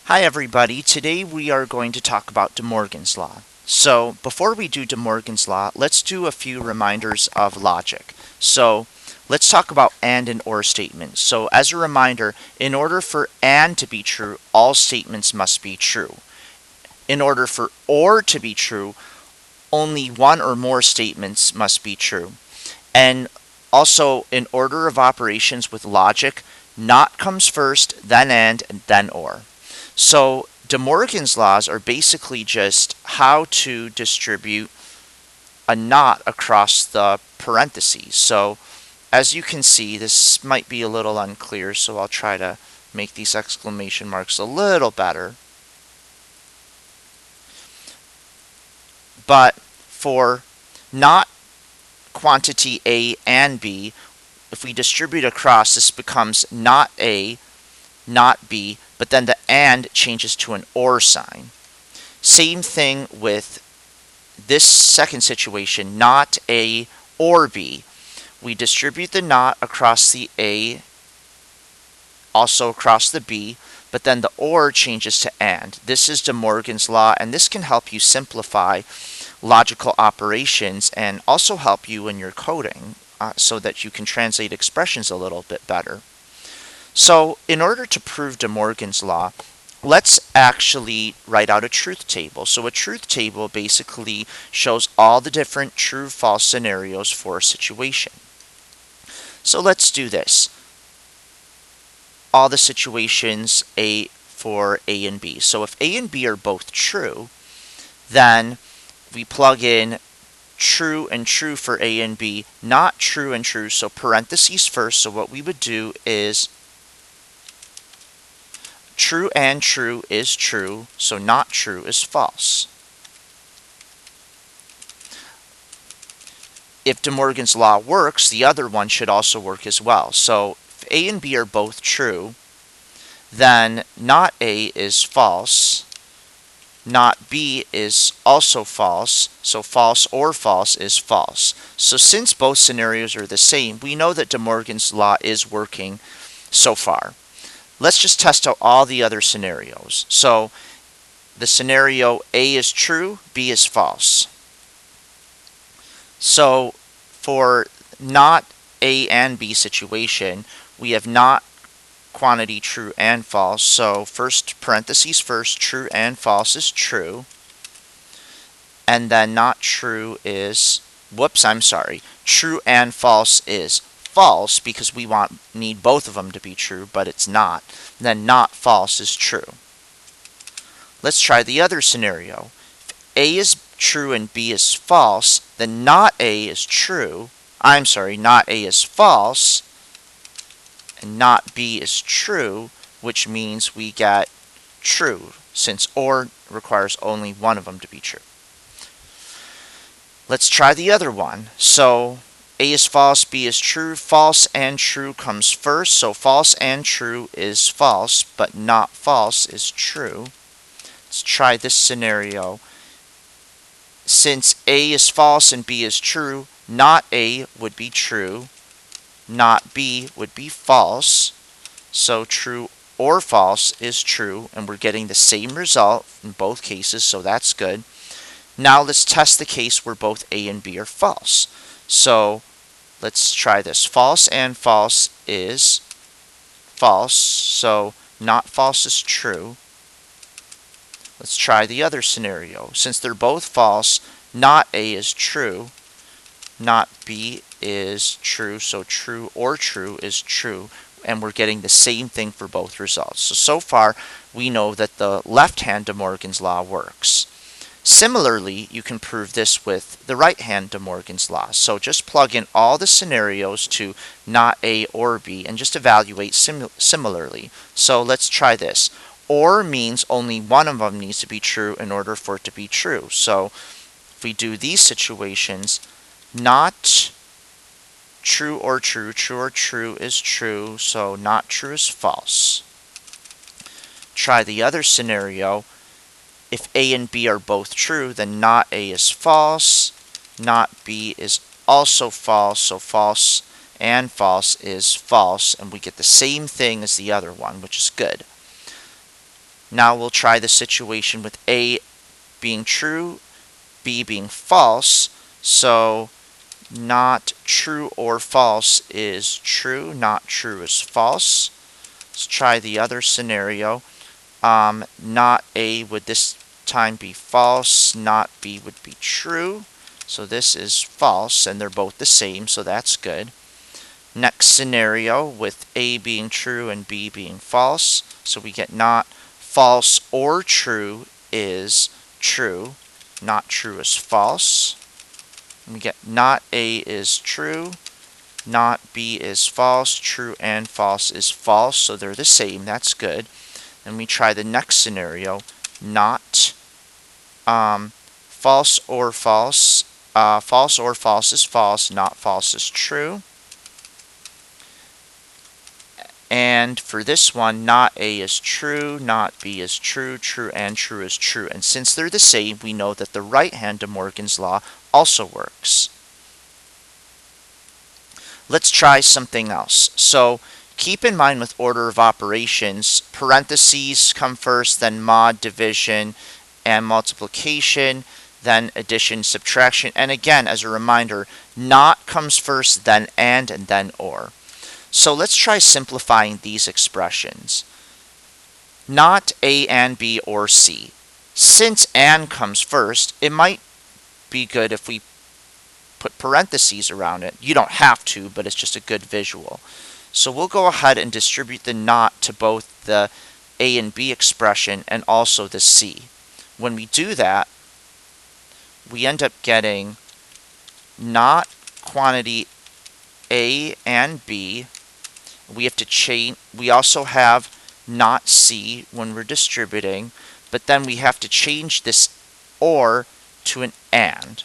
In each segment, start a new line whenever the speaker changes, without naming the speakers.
Hi everybody, today we are going to talk about DeMorgans Law. So before we do DeMorgans Law, let's do a few reminders of logic. So let's talk about and or statements. So as a reminder, in order for and to be true, all statements must be true. In order for or to be true, only one or more statements must be true. And also, in order of operations with logic, not comes first, and then or. So DeMorgan's laws are basically just how to distribute a not across the parentheses. So as you can see, this might be a little unclear, so I'll try to make these exclamation marks a little better. But for not quantity A and B, if we distribute across, this becomes not A, not B, but then the and changes to an or sign. Same thing with this second situation, not A or B. We distribute the not across the A, also across the B, but then the or changes to and. This is DeMorgan's law, and this can help you simplify logical operations and also help you in your coding so that you can translate expressions a little bit better. So in order to prove DeMorgan's law, let's actually write out a truth table. So a truth table basically shows all the different true-false scenarios for a situation. So let's do this. All the situations for A and B. So if A and B are both true, then we plug in true and true for A and B, not true and true, so parentheses first. So what we would do is true and true is true, so not true is false. If DeMorgan's law works, the other one should also work as well. So if A and B are both true, then not A is false, not B is also false, so false or false is false. So since both scenarios are the same, we know that DeMorgan's law is working so far. Let's just test out all the other scenarios. So the scenario A is true, B is false. So for not A and B situation, we have not quantity true and false. So first, parentheses first, true and false is true. And then not true is, true and false is false because we need both of them to be true, but it's not. Then not false is true. Let's try the other scenario. If A is true and B is false, then not A is true. Not A is false, and not B is true, which means we get true, since or requires only one of them to be true. Let's try the other one. So A is false, B is true. False and true comes first, so false and true is false, but not false is true. Let's try this scenario. Since A is false and B is true, not A would be true, not B would be false, so true or false is true, and we're getting the same result in both cases, so that's good. Now let's test the case where both A and B are false. So let's try this. False and false is false, so not false is true. Let's try the other scenario. Since they're both false, not A is true, not B is true, so true or true is true, and we're getting the same thing for both results. So far, we know that the left-hand DeMorgan's law works. Similarly, you can prove this with the right-hand DeMorgan's law. So just plug in all the scenarios to not A or B and just evaluate similarly. So let's try this. Or means only one of them needs to be true in order for it to be true. So if we do these situations, not true or true or true is true, so not true is false. Try the other scenario. If A and B are both true, then not A is false, not B is also false, so false and false is false, and we get the same thing as the other one, which is good. Now we'll try the situation with A being true, B being false. So not true or false is true, not true is false. Let's try the other scenario. Not A would this time be false, not B would be true. So this is false, and they're both the same, so that's good. Next scenario with A being true and B being false. So we get not false or true is true, not true is false. And we get not A is true, not B is false, true and false is false, so they're the same, that's good. And we try the next scenario, not false or false. False or false is false, not false is true. And for this one, not A is true, not B is true, true and true is true. And since they're the same, we know that the right-hand DeMorgans Law also works. Let's try something else. So keep in mind with order of operations, parentheses come first, then mod, division, and multiplication, then addition, subtraction. And again, as a reminder, not comes first, then and then or. So let's try simplifying these expressions. Not A and B or C. Since and comes first, it might be good if we put parentheses around it. You don't have to, but it's just a good visual. So we'll go ahead and distribute the not to both the A and B expression and also the C. When we do that, we end up getting not quantity A and B. We have to change. We also have not C when we're distributing, but then we have to change this or to an and.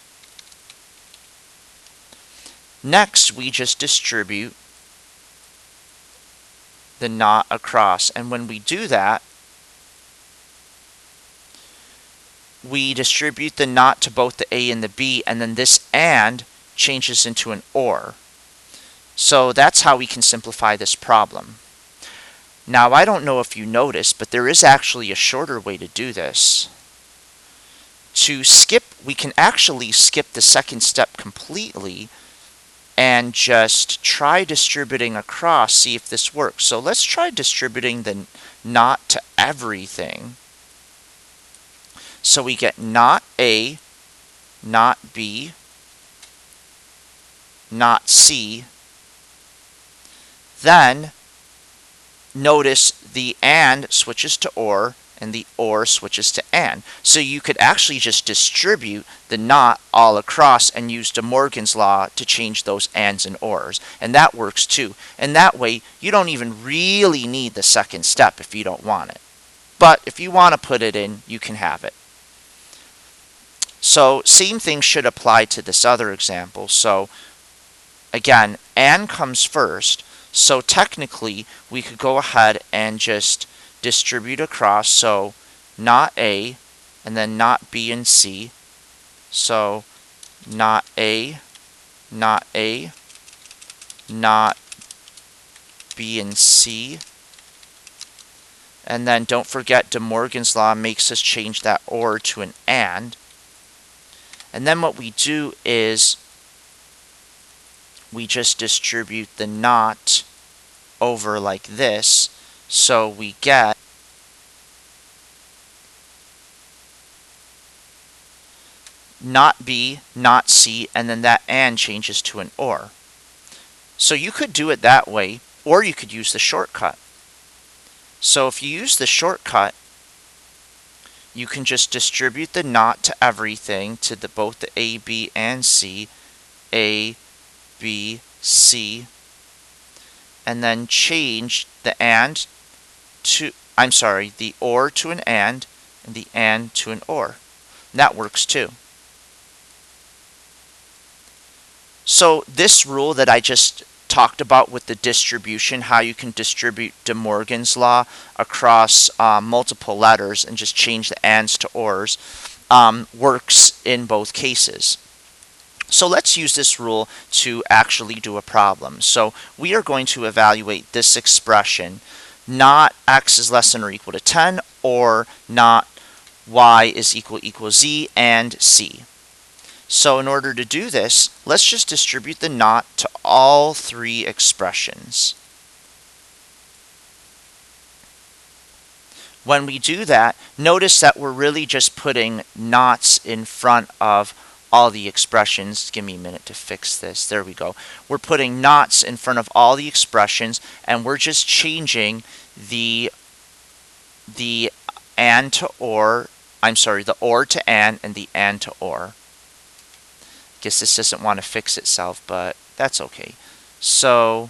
Next, we just distribute the not across, and when we do that, we distribute the not to both the A and the B, and then this and changes into an or. So that's how we can simplify this problem. Now, I don't know if you noticed, but there is actually a shorter way to do this. To skip, we can actually skip the second step completely and just try distributing across, see if this works. So let's try distributing the not to everything. So we get not A, not B, not C. Then notice the and switches to or, and the or switches to and. So you could actually just distribute the not all across and use DeMorgans Law to change those ands and ors. And that works too. And that way, you don't even really need the second step if you don't want it. But if you want to put it in, you can have it. So same thing should apply to this other example. So again, and comes first. So technically, we could go ahead and just distribute across. So not A, and then not B and C. So not A, not A, not B and C. And then don't forget DeMorgans Law makes us change that or to an and. And then what we do is we just distribute the not over like this. So we get not B, not C, and then that and changes to an or. So you could do it that way, or you could use the shortcut. So if you use the shortcut, you can just distribute the not to everything, to both the A, B, and C, A, B, C, and then change the and to, the or to an and the and to an or. And that works too. So this rule that I just talked about with the distribution, how you can distribute DeMorgans Law across multiple letters and just change the ands to ors, works in both cases. So let's use this rule to actually do a problem. So we are going to evaluate this expression. not x is less than or equal to 10, or not y is equal z, and c. So in order to do this, let's just distribute the not to all three expressions. When we do that, notice that we're really just putting nots in front of all the expressions. Give me a minute to fix this. There we go. We're putting nots in front of all the expressions, and we're just changing the and to or, the or to and the and to or. Guess this doesn't want to fix itself, but that's okay. So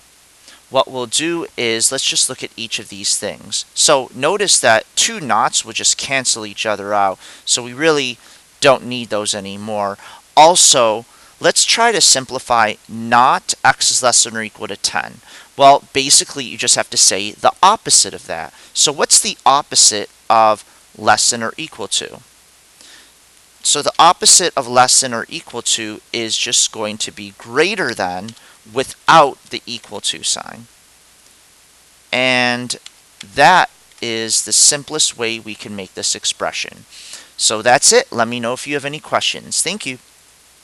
what we'll do is, let's just look at each of these things. So notice that two nots will just cancel each other out, so we really don't need those anymore. Also, let's try to simplify not x is less than or equal to 10. Well, basically you just have to say the opposite of that. So what's the opposite of less than or equal to? So the opposite of less than or equal to is just going to be greater than without the equal to sign. And that is the simplest way we can make this expression. So that's it. Let me know if you have any questions. Thank you.